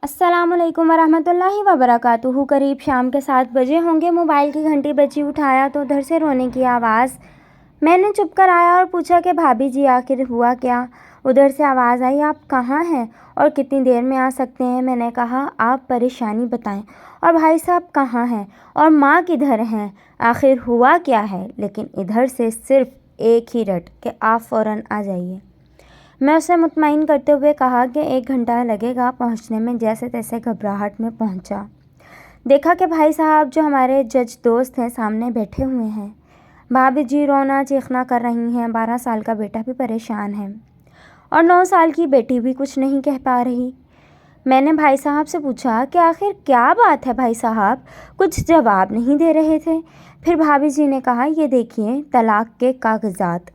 अस्सलाम वालेकुम वरहमतुल्लाहि वबरकातुहू। करीब शाम के 7 बजे होंगे। मोबाइल की घंटी बजी, उठाया तो उधर से रोने की आवाज़। मैंने चुप कर आया और पूछा कि भाभी जी आखिर हुआ क्या। उधर से आवाज़ आई, आप कहाँ हैं और कितनी देर में आ सकते हैं। मैंने कहा, आप परेशानी बताएं और भाई साहब कहाँ हैं और माँ किधर हैं, आखिर हुआ क्या है। लेकिन इधर से सिर्फ एक ही रट कि आप फ़ौरन आ जाइए। मैं उसे मुतमईन करते हुए कहा कि 1 घंटा लगेगा पहुंचने में। जैसे तैसे घबराहट में पहुंचा, देखा कि भाई साहब जो हमारे जज दोस्त हैं सामने बैठे हुए हैं। भाभी जी रोना चीखना कर रही हैं। 12 साल का बेटा भी परेशान है और 9 साल की बेटी भी कुछ नहीं कह पा रही। मैंने भाई साहब से पूछा कि आखिर क्या बात है। भाई साहब कुछ जवाब नहीं दे रहे थे। फिर भाभी जी ने कहा, ये देखिए तलाक के कागजात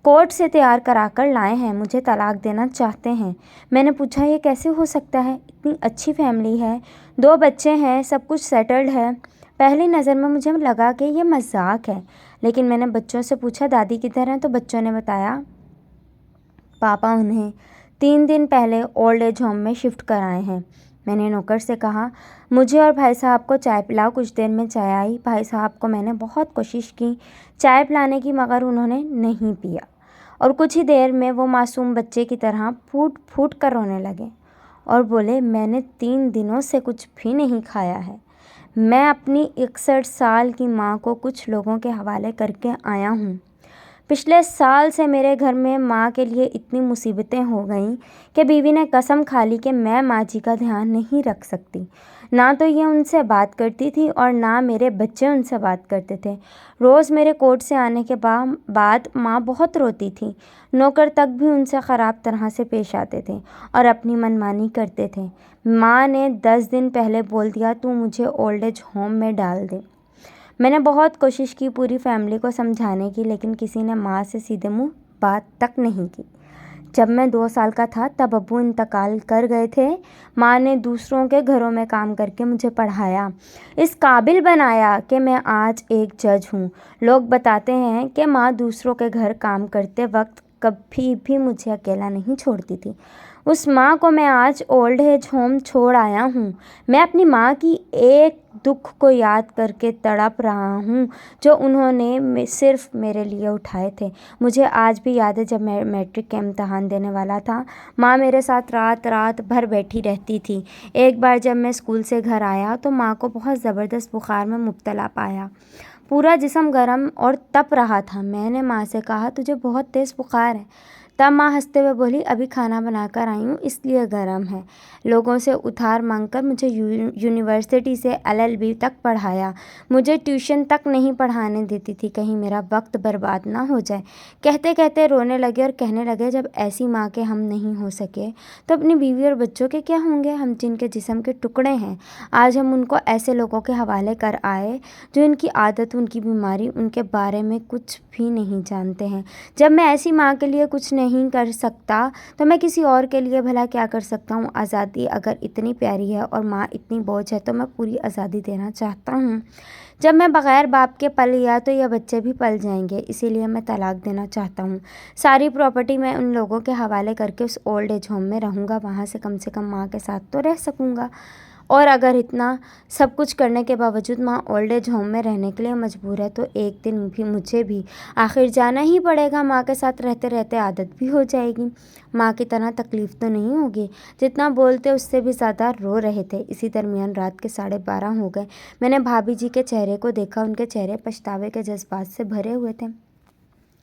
कोर्ट से तैयार करा कर लाए हैं, मुझे तलाक देना चाहते हैं। मैंने पूछा, ये कैसे हो सकता है, इतनी अच्छी फैमिली है, 2 बच्चे हैं, सब कुछ सेटल्ड है। पहली नज़र में मुझे लगा कि ये मजाक है, लेकिन मैंने बच्चों से पूछा दादी किधर हैं, तो बच्चों ने बताया पापा उन्हें 3 दिन पहले ओल्ड एज होम में शिफ्ट कराए हैं। मैंने नौकर से कहा, मुझे और भाई साहब को चाय पिलाओ। कुछ देर में चाय आई। भाई साहब को मैंने बहुत कोशिश की चाय पिलाने की, मगर उन्होंने नहीं पिया और कुछ ही देर में वो मासूम बच्चे की तरह फूट फूट कर रोने लगे और बोले, मैंने 3 दिनों से कुछ भी नहीं खाया है। मैं अपनी 61 साल की माँ को कुछ लोगों के हवाले करके आया हूँ। पिछले साल से मेरे घर में माँ के लिए इतनी मुसीबतें हो गईं कि बीवी ने कसम खा ली कि मैं माँ जी का ध्यान नहीं रख सकती। ना तो ये उनसे बात करती थी और ना मेरे बच्चे उनसे बात करते थे। रोज़ मेरे कोर्ट से आने के बाद माँ बहुत रोती थी। नौकर तक भी उनसे ख़राब तरह से पेश आते थे और अपनी मनमानी करते थे। माँ ने 10 दिन पहले बोल दिया, तू मुझे ओल्ड एज होम में डाल दे। मैंने बहुत कोशिश की पूरी फैमिली को समझाने की, लेकिन किसी ने माँ से सीधे मुंह बात तक नहीं की। जब मैं 2 साल का था तब अब्बू इंतकाल कर गए थे। माँ ने दूसरों के घरों में काम करके मुझे पढ़ाया, इस काबिल बनाया कि मैं आज एक जज हूँ। लोग बताते हैं कि माँ दूसरों के घर काम करते वक्त कभी भी मुझे अकेला नहीं छोड़ती थी। उस माँ को मैं आज ओल्ड एज होम छोड़ आया हूँ। मैं अपनी माँ की एक दुख को याद करके तड़प रहा हूँ जो उन्होंने सिर्फ मेरे लिए उठाए थे। मुझे आज भी याद है जब मैं मैट्रिक का इम्तहान देने वाला था, माँ मेरे साथ रात रात भर बैठी रहती थी। एक बार जब मैं स्कूल से घर आया तो माँ को बहुत ज़बरदस्त बुखार में मुब्तला पाया। पूरा जिस्म गर्म और तप रहा था। मैंने माँ से कहा, तुझे बहुत तेज़ बुखार है। तब माँ हंसते हुए बोली, अभी खाना बनाकर आई हूँ इसलिए गर्म है। लोगों से उधार मांगकर मुझे यूनिवर्सिटी से LLB तक पढ़ाया। मुझे ट्यूशन तक नहीं पढ़ाने देती थी, कहीं मेरा वक्त बर्बाद ना हो जाए। कहते कहते रोने लगे और कहने लगे, जब ऐसी माँ के हम नहीं हो सके तो अपनी बीवी और बच्चों के क्या होंगे। हम जिनके जिस्म के टुकड़े हैं, आज हम उनको ऐसे लोगों के हवाले कर आए जो इनकी आदत, उनकी बीमारी, उनके बारे में कुछ भी नहीं जानते हैं। जब मैं ऐसी माँ के लिए कुछ नहीं कर सकता तो मैं किसी और के लिए भला क्या कर सकता हूँ। आज़ादी अगर इतनी प्यारी है और माँ इतनी बोझ है तो मैं पूरी आज़ादी देना चाहता हूँ। जब मैं बग़ैर बाप के पल लिया तो ये बच्चे भी पल जाएंगे, इसीलिए मैं तलाक देना चाहता हूँ। सारी प्रॉपर्टी मैं उन लोगों के हवाले करके उस ओल्ड एज होम में रहूँगा, वहाँ से कम माँ के साथ तो रह सकूँगा। और अगर इतना सब कुछ करने के बावजूद माँ ओल्ड एज होम में रहने के लिए मजबूर है तो एक दिन भी मुझे भी आखिर जाना ही पड़ेगा। माँ के साथ रहते रहते आदत भी हो जाएगी। माँ की तरह तकलीफ़ तो नहीं होगी। जितना बोलते उससे भी ज़्यादा रो रहे थे। इसी दरमियान रात के 12:30 हो गए। मैंने भाभी जी के चेहरे को देखा, उनके चेहरे पछतावे के जज्बात से भरे हुए थे।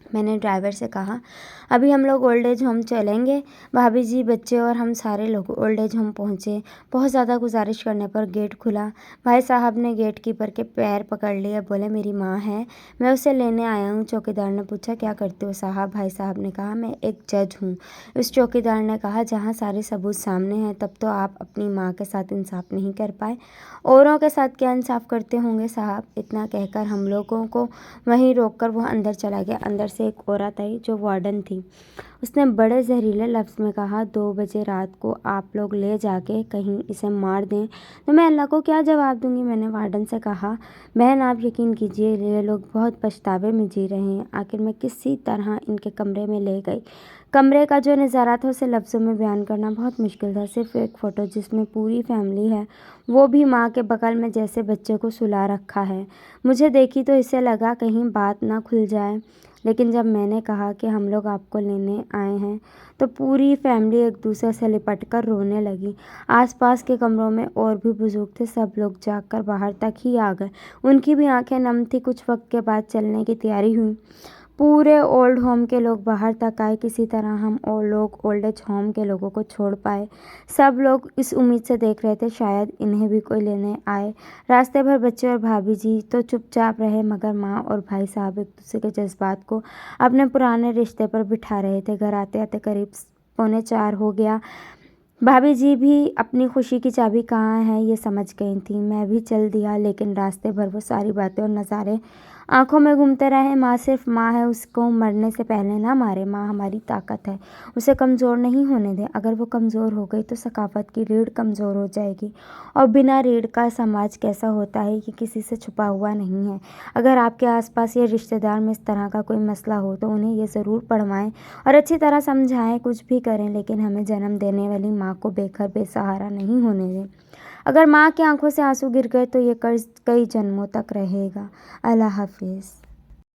मैंने ड्राइवर से कहा, अभी हम लोग ओल्ड एज होम चलेंगे। भाभी जी, बच्चे और हम सारे लोग ओल्ड एज होम पहुँचे। बहुत ज़्यादा गुजारिश करने पर गेट खुला। भाई साहब ने गेट कीपर के पैर पकड़ लिए, बोले, मेरी माँ है, मैं उसे लेने आया हूँ। चौकीदार ने पूछा, क्या करते हो साहब। भाई साहब ने कहा, मैं एक जज हूँ। उस चौकीदार ने कहा, जहाँ सारे सबूत सामने हैं तब तो आप अपनी माँ के साथ इंसाफ नहीं कर पाए, औरों के साथ क्या इंसाफ करते होंगे साहब। इतना कहकर हम लोगों को वहीं रोक कर वो अंदर चला गया। अंदर से से एक औरत आई जो वार्डन थी। उसने बड़े जहरीले लफ्ज़ में कहा, 2 बजे रात को आप लोग ले जाके कहीं इसे मार दें तो मैं अल्लाह को क्या जवाब दूंगी। मैंने वार्डन से कहा, बहन आप यकीन कीजिए ये लोग बहुत पछतावे में जी रहे हैं। आखिर मैं किसी तरह इनके कमरे में ले गई। कमरे का जो नज़ारा था उसे लफ्ज़ों में बयान करना बहुत मुश्किल था। सिर्फ एक फ़ोटो जिसमें पूरी फैमिली है, वो भी माँ के बगल में जैसे बच्चे को सुला रखा है। मुझे देखी तो इसे लगा कहीं बात ना खुल जाए, लेकिन जब मैंने कहा कि हम लोग आपको लेने आए हैं तो पूरी फैमिली एक दूसरे से लिपट कर रोने लगी। आसपास के कमरों में और भी बुजुर्ग थे, सब लोग जागकर बाहर तक ही आ गए। उनकी भी आंखें नम थी। कुछ वक्त के बाद चलने की तैयारी हुई। पूरे ओल्ड होम के लोग बाहर तक आए। किसी तरह हम और लोग ओल्ड एज होम के लोगों को छोड़ पाए। सब लोग इस उम्मीद से देख रहे थे शायद इन्हें भी कोई लेने आए। रास्ते भर बच्चे और भाभी जी तो चुपचाप रहे, मगर माँ और भाई साहब एक दूसरे के जज्बात को अपने पुराने रिश्ते पर बिठा रहे थे। घर आते आते करीब 3:45 हो गया। भाभी जी भी अपनी खुशी की चाबी कहाँ है ये समझ गई थी। मैं भी चल दिया, लेकिन रास्ते भर वो सारी बातें और नज़ारे आंखों में घूमते रहे। माँ सिर्फ माँ है, उसको मरने से पहले ना मारे। माँ हमारी ताकत है, उसे कमज़ोर नहीं होने दें। अगर वो कमज़ोर हो गई तो सकाफत की रीढ़ कमज़ोर हो जाएगी, और बिना रीढ़ का समाज कैसा होता है ये किसी से छुपा हुआ नहीं है। अगर आपके आसपास या रिश्तेदार में इस तरह का कोई मसला हो तो उन्हें ये ज़रूर पढ़वाएं और अच्छी तरह समझाएं। कुछ भी करें, लेकिन हमें जन्म देने वाली माँ को बेघर बेसहारा नहीं होने दें। अगर माँ की आंखों से आंसू गिर गए तो ये कर्ज कई जन्मों तक रहेगा। अल्लाह हाफिज़।